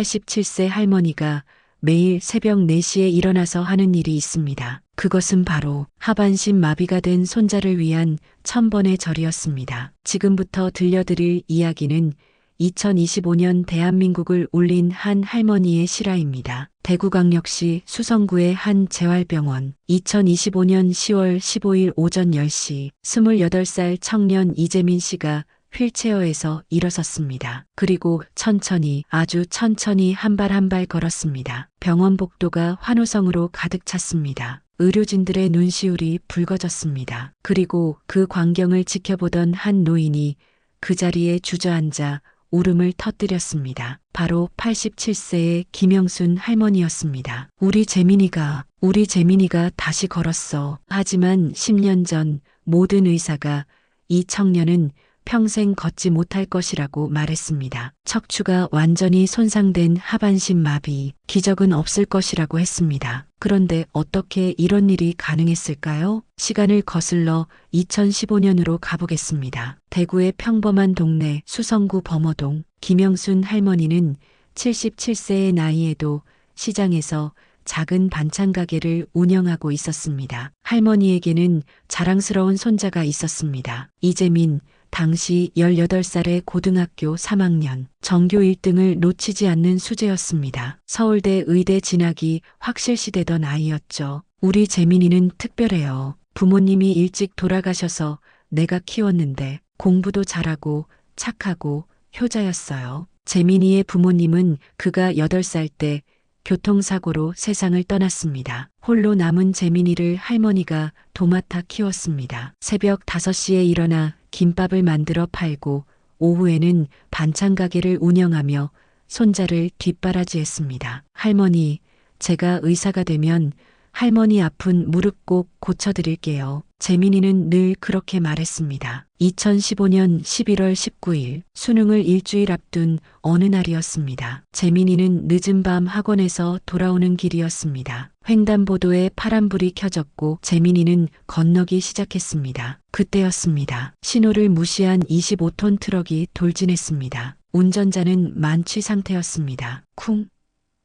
87세 할머니가 매일 새벽 4시에 일어나서 하는 일이 있습니다. 그것은 바로 하반신 마비가 된 손자를 위한 1000번의 절이었습니다. 지금부터 들려드릴 이야기는 2025년 대한민국을 울린 한 할머니의 실화입니다. 대구광역시 수성구의 한 재활병원. 2025년 10월 15일 오전 10시 28살 청년 이재민 씨가 휠체어에서 일어섰습니다. 그리고 천천히, 아주 천천히 한 발 한 발 걸었습니다. 병원 복도가 환호성으로 가득 찼습니다. 의료진들의 눈시울이 붉어졌습니다. 그리고 그 광경을 지켜보던 한 노인이 그 자리에 주저앉아 울음을 터뜨렸습니다. 바로 87세의 김영순 할머니였습니다. 우리 재민이가 다시 걸었어. 하지만 10년 전 모든 의사가 이 청년은 평생 걷지 못할 것이라고 말했습니다. 척추가 완전히 손상된 하반신 마비, 기적은 없을 것이라고 했습니다. 그런데 어떻게 이런 일이 가능했을까요? 시간을 거슬러 2015년으로 가보겠습니다. 대구의 평범한 동네 수성구 범어동. 김영순 할머니는 77세의 나이에도 시장에서 작은 반찬 가게를 운영하고 있었습니다. 할머니에게는 자랑스러운 손자가 있었습니다. 이재민, 당시 18살의 고등학교 3학년, 전교 1등을 놓치지 않는 수재였습니다. 서울대 의대 진학이 확실시되던 아이였죠. 우리 재민이는 특별해요. 부모님이 일찍 돌아가셔서 내가 키웠는데 공부도 잘하고 착하고 효자였어요. 재민이의 부모님은 그가 8살 때 교통사고로 세상을 떠났습니다. 홀로 남은 재민이를 할머니가 도맡아 키웠습니다. 새벽 5시에 일어나 김밥을 만들어 팔고 오후에는 반찬 가게를 운영하며 손자를 뒷바라지했습니다. 할머니, 제가 의사가 되면 할머니 아픈 무릎 꼭 고쳐드릴게요. 재민이는 늘 그렇게 말했습니다. 2015년 11월 19일 수능을 일주일 앞둔 어느 날이었습니다. 재민이는 늦은 밤 학원에서 돌아오는 길이었습니다. 횡단보도에 파란불이 켜졌고 재민이는 건너기 시작했습니다. 그때였습니다. 신호를 무시한 25톤 트럭이 돌진했습니다. 운전자는 만취 상태였습니다. 쿵!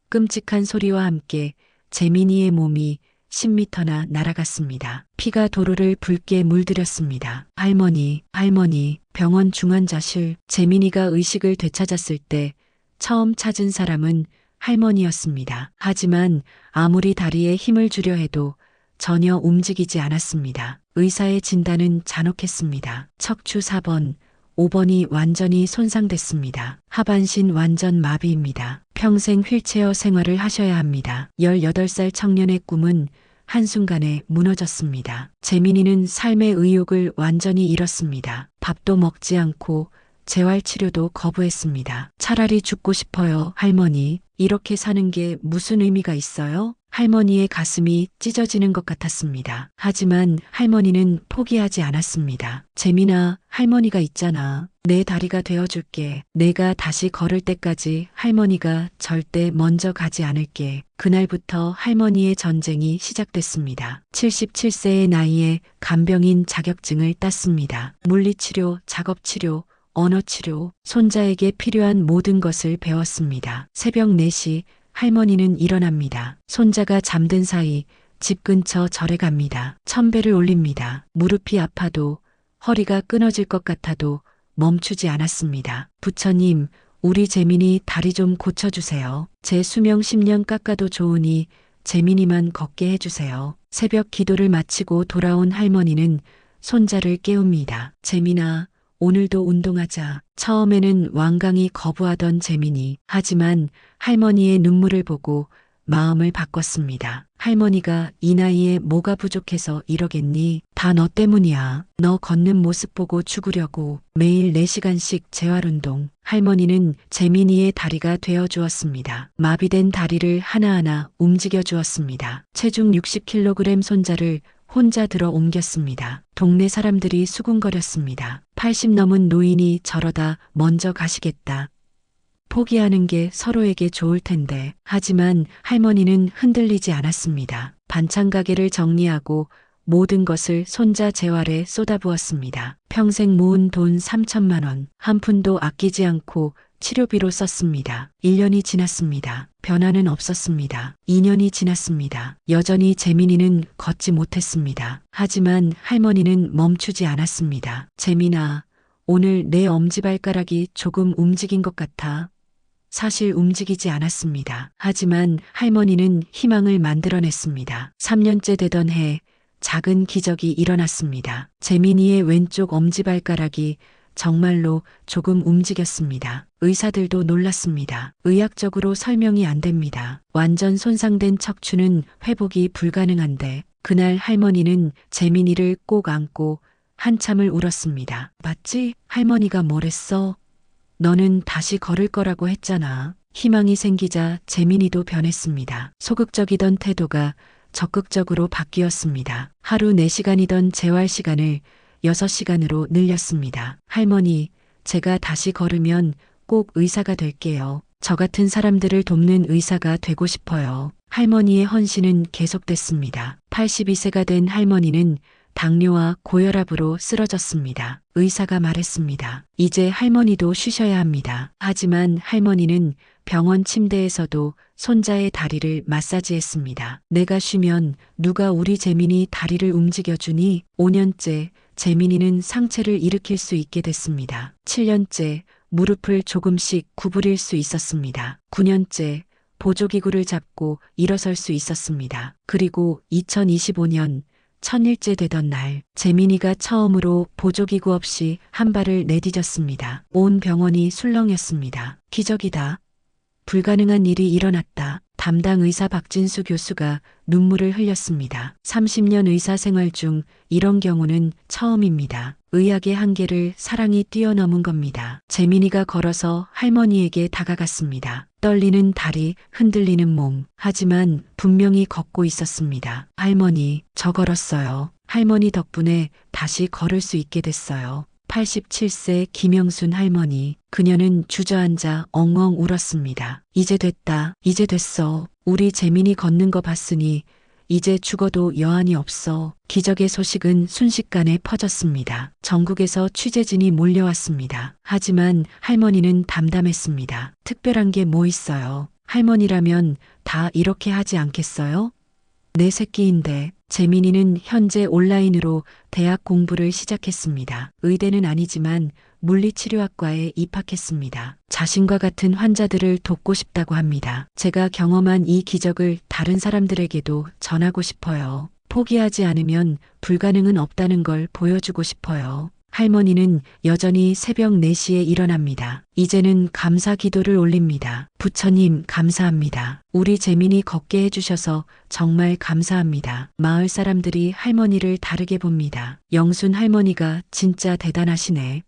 끔찍한 소리와 함께 재민이의 몸이 10m나 날아갔습니다. 피가 도로를 붉게 물들였습니다. 할머니, 병원 중환자실. 재민이가 의식을 되찾았을 때 처음 찾은 사람은 할머니였습니다. 하지만 아무리 다리에 힘을 주려 해도 전혀 움직이지 않았습니다. 의사의 진단은 잔혹했습니다. 척추 4번, 5번이 완전히 손상됐습니다. 하반신 완전 마비입니다. 평생 휠체어 생활을 하셔야 합니다. 18살 청년의 꿈은 한순간에 무너졌습니다. 재민이는 삶의 의욕을 완전히 잃었습니다. 밥도 먹지 않고 재활치료도 거부했습니다. 차라리 죽고 싶어요, 할머니. 이렇게 사는 게 무슨 의미가 있어요? 할머니의 가슴이 찢어지는 것 같았습니다. 하지만 할머니는 포기하지 않았습니다. 재민아, 할머니가 있잖아. 내 다리가 되어줄게. 내가 다시 걸을 때까지 할머니가 절대 먼저 가지 않을게. 그날부터 할머니의 전쟁이 시작됐습니다. 77세의 나이에 간병인 자격증을 땄습니다. 물리치료, 작업치료, 언어치료, 손자에게 필요한 모든 것을 배웠습니다. 새벽 4시 할머니는 일어납니다. 손자가 잠든 사이 집 근처 절에 갑니다. 천배를 올립니다. 무릎이 아파도 허리가 끊어질 것 같아도 멈추지 않았습니다. 부처님, 우리 재민이 다리 좀 고쳐주세요. 제 수명 10년 깎아도 좋으니 재민이만 걷게 해주세요. 새벽 기도를 마치고 돌아온 할머니는 손자를 깨웁니다. 재민아, 오늘도 운동하자. 처음에는 완강히 거부하던 재민이, 하지만 할머니의 눈물을 보고 마음을 바꿨습니다. 할머니가 이 나이에 뭐가 부족해서 이러겠니? 다 너 때문이야. 너 걷는 모습 보고 죽으려고. 매일 4시간씩 재활운동. 할머니는 재민이의 다리가 되어주었습니다. 마비된 다리를 하나하나 움직여주었습니다. 체중 60kg 손자를 혼자 들어 옮겼습니다. 동네 사람들이 수군거렸습니다. 80 넘은 노인이 저러다 먼저 가시겠다. 포기하는 게 서로에게 좋을 텐데. 하지만 할머니는 흔들리지 않았습니다. 반찬 가게를 정리하고 모든 것을 손자 재활에 쏟아부었습니다. 평생 모은 돈 3천만 원, 한 푼도 아끼지 않고 치료비로 썼습니다. 1년이 지났습니다. 변화는 없었습니다. 2년이 지났습니다. 여전히 재민이는 걷지 못했습니다. 하지만 할머니는 멈추지 않았습니다. 재민아, 오늘 내 엄지발가락이 조금 움직인 것 같아. 사실 움직이지 않았습니다. 하지만 할머니는 희망을 만들어냈습니다. 3년째 되던 해 작은 기적이 일어났습니다. 재민이의 왼쪽 엄지발가락이 정말로 조금 움직였습니다. 의사들도 놀랐습니다. 의학적으로 설명이 안 됩니다. 완전 손상된 척추는 회복이 불가능한데 그날 할머니는 재민이를 꼭 안고 한참을 울었습니다. 맞지? 할머니가 뭐랬어? 너는 다시 걸을 거라고 했잖아. 희망이 생기자 재민이도 변했습니다. 소극적이던 태도가 적극적으로 바뀌었습니다. 하루 4시간이던 재활 시간을 6시간으로 늘렸습니다. 할머니, 제가 다시 걸으면 꼭 의사가 될게요. 저 같은 사람들을 돕는 의사가 되고 싶어요. 할머니의 헌신은 계속됐습니다. 82세가 된 할머니는 당뇨와 고혈압으로 쓰러졌습니다. 의사가 말했습니다. 이제 할머니도 쉬셔야 합니다. 하지만 할머니는 병원 침대에서도 손자의 다리를 마사지했습니다. 내가 쉬면 누가 우리 재민이 다리를 움직여주니? 5년째 재민이는 상체를 일으킬 수 있게 됐습니다. 7년째 무릎을 조금씩 구부릴 수 있었습니다. 9년째 보조기구를 잡고 일어설 수 있었습니다. 그리고 2025년 1000일째 되던 날, 재민이가 처음으로 보조기구 없이 한 발을 내디뎠습니다. 온 병원이 술렁였습니다. 기적이다. 불가능한 일이 일어났다. 담당 의사 박진수 교수가 눈물을 흘렸습니다. 30년 의사 생활 중 이런 경우는 처음입니다. 의학의 한계를 사랑이 뛰어넘은 겁니다. 재민이가 걸어서 할머니에게 다가갔습니다. 떨리는 다리, 흔들리는 몸. 하지만 분명히 걷고 있었습니다. 할머니, 저 걸었어요. 할머니 덕분에 다시 걸을 수 있게 됐어요. 87세 김영순 할머니. 그녀는 주저앉아 엉엉 울었습니다. 이제 됐다. 이제 됐어. 우리 재민이 걷는 거 봤으니 이제 죽어도 여한이 없어. 기적의 소식은 순식간에 퍼졌습니다. 전국에서 취재진이 몰려왔습니다. 하지만 할머니는 담담했습니다. 특별한 게 뭐 있어요? 할머니라면 다 이렇게 하지 않겠어요? 내 새끼인데. 재민이는 현재 온라인으로 대학 공부를 시작했습니다. 의대는 아니지만 물리치료학과에 입학했습니다. 자신과 같은 환자들을 돕고 싶다고 합니다. 제가 경험한 이 기적을 다른 사람들에게도 전하고 싶어요. 포기하지 않으면 불가능은 없다는 걸 보여주고 싶어요. 할머니는 여전히 새벽 4시에 일어납니다. 이제는 감사 기도를 올립니다. 부처님 감사합니다. 우리 재민이 걷게 해주셔서 정말 감사합니다. 마을 사람들이 할머니를 다르게 봅니다. 영순 할머니가 진짜 대단하시네.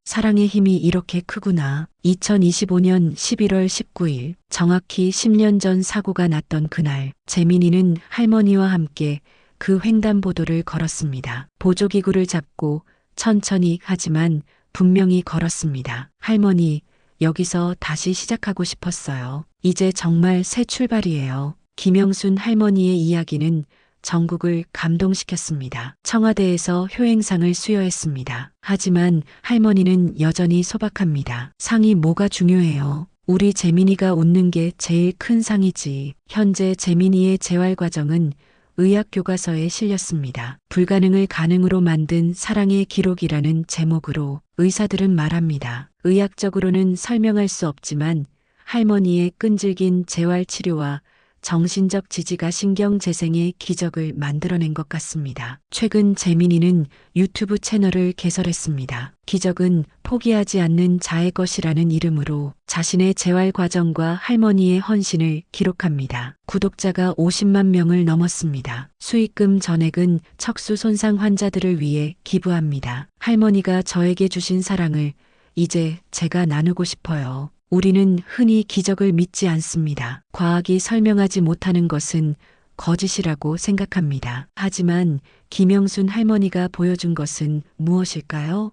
사랑의 힘이 이렇게 크구나. 2025년 11월 19일, 정확히 10년 전 사고가 났던 그날, 재민이는 할머니와 함께 그 횡단보도를 걸었습니다. 보조기구를 잡고 천천히 하지만 분명히 걸었습니다. 할머니, 여기서 다시 시작하고 싶었어요. 이제 정말 새 출발이에요. 김영순 할머니의 이야기는 전국을 감동시켰습니다. 청와대에서 효행상을 수여했습니다. 하지만 할머니는 여전히 소박합니다. 상이 뭐가 중요해요? 우리 재민이가 웃는 게 제일 큰 상이지. 현재 재민이의 재활 과정은 의학 교과서에 실렸습니다. 불가능을 가능으로 만든 사랑의 기록이라는 제목으로 의사들은 말합니다. 의학적으로는 설명할 수 없지만 할머니의 끈질긴 재활 치료와 정신적 지지가 신경 재생의 기적을 만들어낸 것 같습니다. 최근 재민이는 유튜브 채널을 개설했습니다. 기적은 포기하지 않는 자의 것이라는 이름으로 자신의 재활 과정과 할머니의 헌신을 기록합니다. 구독자가 50만 명을 넘었습니다. 수익금 전액은 척수 손상 환자들을 위해 기부합니다. 할머니가 저에게 주신 사랑을 이제 제가 나누고 싶어요. 우리는 흔히 기적을 믿지 않습니다. 과학이 설명하지 못하는 것은 거짓이라고 생각합니다. 하지만 김영순 할머니가 보여준 것은 무엇일까요?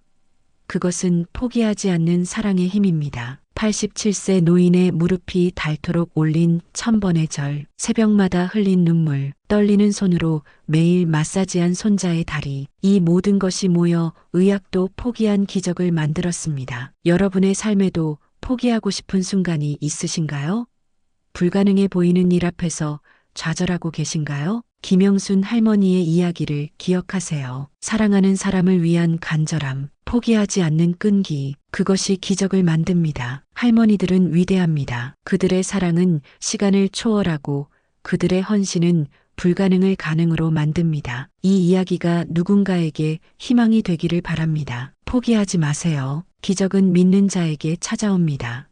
그것은 포기하지 않는 사랑의 힘입니다. 87세 노인의 무릎이 닳도록 올린 1000번의 절, 새벽마다 흘린 눈물, 떨리는 손으로 매일 마사지한 손자의 다리, 이 모든 것이 모여 의학도 포기한 기적을 만들었습니다. 여러분의 삶에도 포기하고 싶은 순간이 있으신가요? 불가능해 보이는 일 앞에서 좌절하고 계신가요? 김영순 할머니의 이야기를 기억하세요. 사랑하는 사람을 위한 간절함, 포기하지 않는 끈기, 그것이 기적을 만듭니다. 할머니들은 위대합니다. 그들의 사랑은 시간을 초월하고 그들의 헌신은 불가능을 가능으로 만듭니다. 이 이야기가 누군가에게 희망이 되기를 바랍니다. 포기하지 마세요. 기적은 믿는 자에게 찾아옵니다.